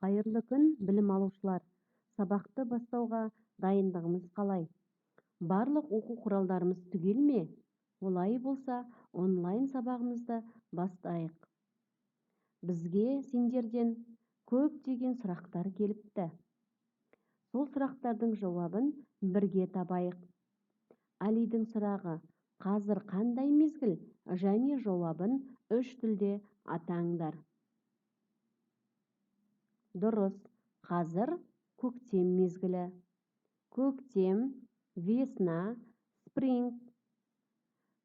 Қайырлы күн, білім алушылар. Сабақты бастауға дайындығымыз қалай? Барлық оқу құралдарымыз түгел ме? Олай болса, онлайн сабағымызды бастайық. Бізге сендерден көптеген сұрақтар келіпті. Сол сұрақтардың жауабын бірге табайық. Алидің сұрағы: қазір қандай мезгіл? Және жауабын 3 тілде атаңдар. Дұрыс, қазір көктем мезгілі. Көктем, весна, спринг.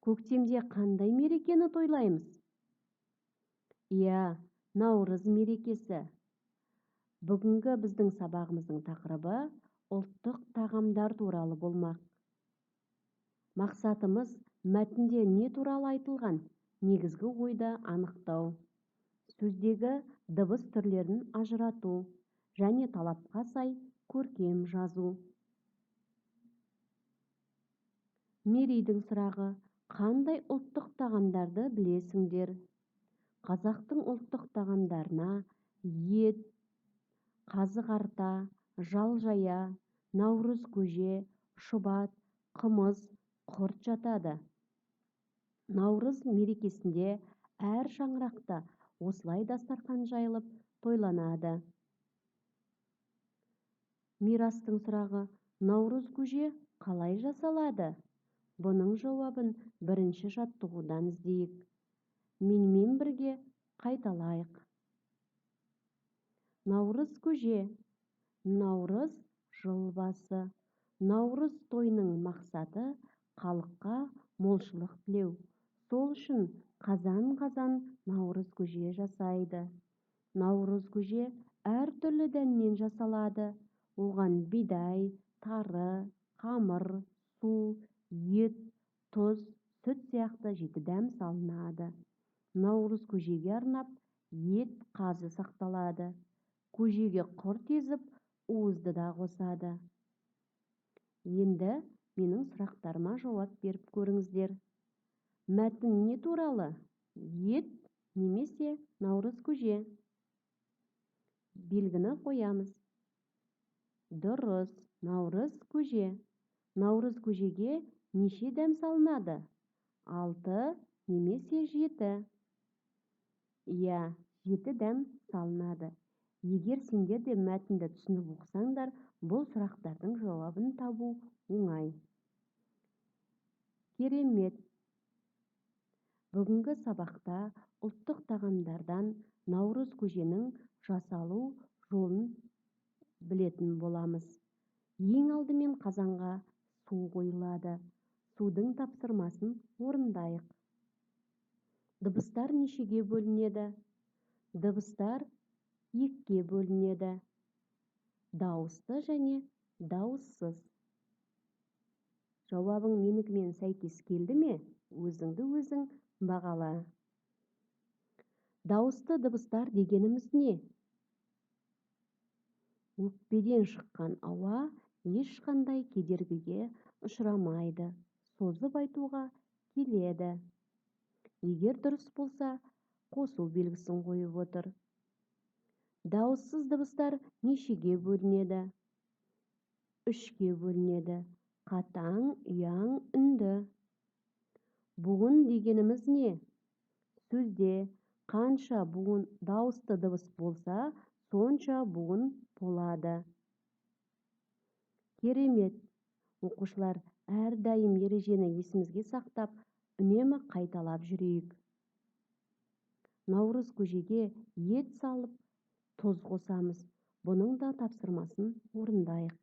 Көктемде қандай мерекені тойлаймыз? Иә, Наурыз мерекесі. Бүгінгі біздің сабағымыздың тақырыбы ұлттық тағамдар туралы болмақ. Мақсатымыз мәтінде не туралы айтылған? Негізгі ойды анықтау, сөздегі дыбыс түрлерін ажырату және талапқа сай көркем жазу. Мерейдің сұрағы: қандай ұлттық тағамдарды білесіңдер? Қазақтың ұлттық тағамдарына ет, қазы-қарта, жал-жая, наурыз көже, шұбат, қымыз, құрт жатады. Наурыз мерекесінде әр шаңырақта осылай дастархан жайылып тойланады. Мирастың сұрағы: наурыз көже қалай жасалады? Бұның жауабын бірінші жаттығудан іздейік. Менімен бірге қайталайық. Наурыз көже. Наурыз жыл басы. Наурыз тойының мақсаты халыққа молшылық тілеу. Сол үшін қазан-қазан наурыз көже жасайды. Наурыз көже әр түрлі дәннен жасалады. Оған бидай, тары, қамыр, су, ет, тұз, сүт сияқты 7 дәм салынады. Наурыз көжеге арнап ет қазы сақталады. Көжеге құрт езіп, уызды да қосады. Енді менің сұрақтарыма жауап беріп көріңіздер. Мәтін не туралы? Ет немесе наурыз көже? Белгіні қоямыз. Дұрыс, наурыз көже. Наурыз көжеге неше дәм салынады? 6 немесе 7? Иә, 7 дәм салынады. Егер сендер де мәтінді түсініп оқысаңдар, бұл сұрақтардың жауабын табу оңай. Керемет! Бүгінгі сабақта ұлттық тағамдардан наурыз көженің жасалу жолын білетін боламыз. Ең алдымен қазанға су қойылады. Судың тапсырмасын орындайық. Дыбыстар нешеге бөлінеді? Дыбыстар 2-ге бөлінеді. Дауысты және дауыссыз. Жауабың менікімен сәйкес келді ме? Өзіңді өзің бағала. Дауысты дыбыстар дегеніміз не? Өкпеден шыққан ауа ешқандай кедергіге ұшырамайды, созып айтуға келеді. Егер дұрыс болса, қосу белгісін қойып отыр. Дауыссыз дыбыстар нешеге бөлінеді? 3-ге бөлінеді. Қатаң, ұяң, үнді. Буын дегеніміз не? Сөзде қанша буын дауысты дыбыс болса, сонша буын болады. Керемет! Оқушылар, әрдайым ережені есімізге сақтап, үнемі қайталап жүрейік. Наурыз көжеге ет салып, тұз қосамыз. Бұның да тапсырмасын орындайық.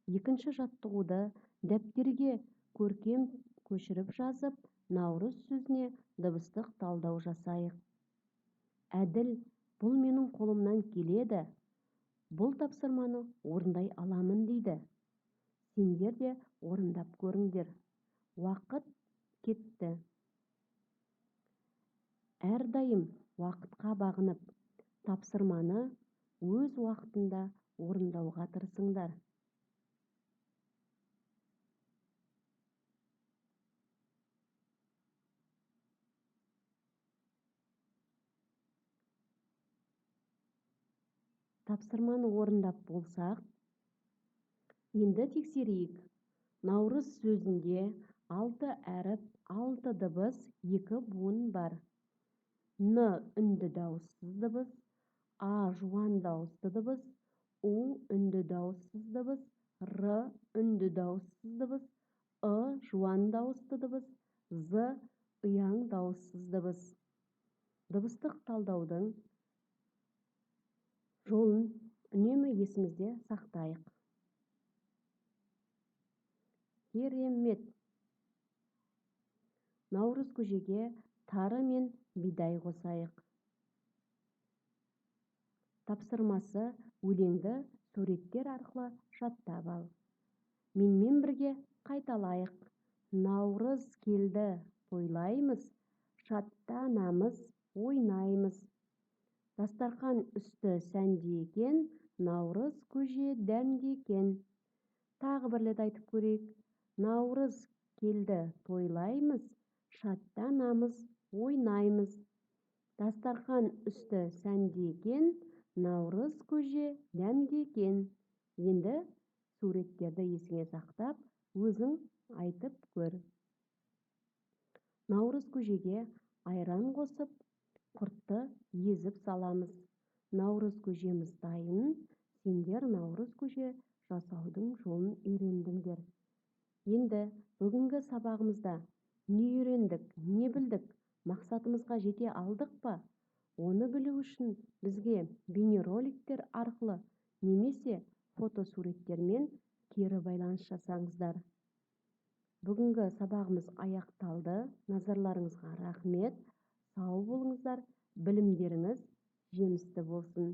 Екінші жаттығуды дәптерге көркем көшіріп жазып, наурыз сөзіне дыбыстық талдау жасайық. Әділ, бұл менің қолымнан келеді. Бұл тапсырманы орындай аламын дейді. Сендер де орындап көріңдер. Уақыт кетті. Әрдайым уақытқа бағынып, тапсырманы өз уақытында орындауға тырысыңдар. Тапсырманы орындап болсақ, енді тексерейік. Наурыз сөзінде 6 әріп, 6 дыбыс, 2 буын бар. Н үнді дауыссыз дыбыс, А жуан дауысты дыбыс, У үнді дауыссыз дыбыс, Р үнді дауыссыз дыбыс, жуан дауысты дыбыс, З ұяң дауыссыз дыбыс. Дыбыстық талдаудың жолын үнемі есімізде сақтайық. Керемет! Наурыз көжеге тары мен бидай қосайық. Тапсырмасы: өлеңді суреттер арқылы жаттап ал. Менімен бірге қайталайық. Наурыз келді, тойлаймыз, шаттанамыз, ойнаймыз. Дастархан үсті сәнді екен, наурыз көже дәмді екен. Тағы бір рет айтып көрейік. Наурыз келді, тойлаймыз, шаттанамыз, ойнаймыз. Дастархан үсті сәнді екен, наурыз көже дәмді екен. Енді суреттерді есіңе сақтап, өзің айтып көр. Наурыз көжеге айран қосып, құртты езіп саламыз. Наурыз көжеміз дайын, сендер наурыз көже жасаудың жолын үйрендіңдер. Енді бүгінгі сабағымызда не үйрендік, не білдік, мақсатымызға жете алдық па? Оны білу үшін бізге бейнероликтер арқылы немесе фотосуреттермен кері байланыс жасаңыздар. Бүгінгі сабағымыз аяқталды. Назарларыңызға рахмет. Сау болыңыздар. Білімдеріңіз жемісті болсын.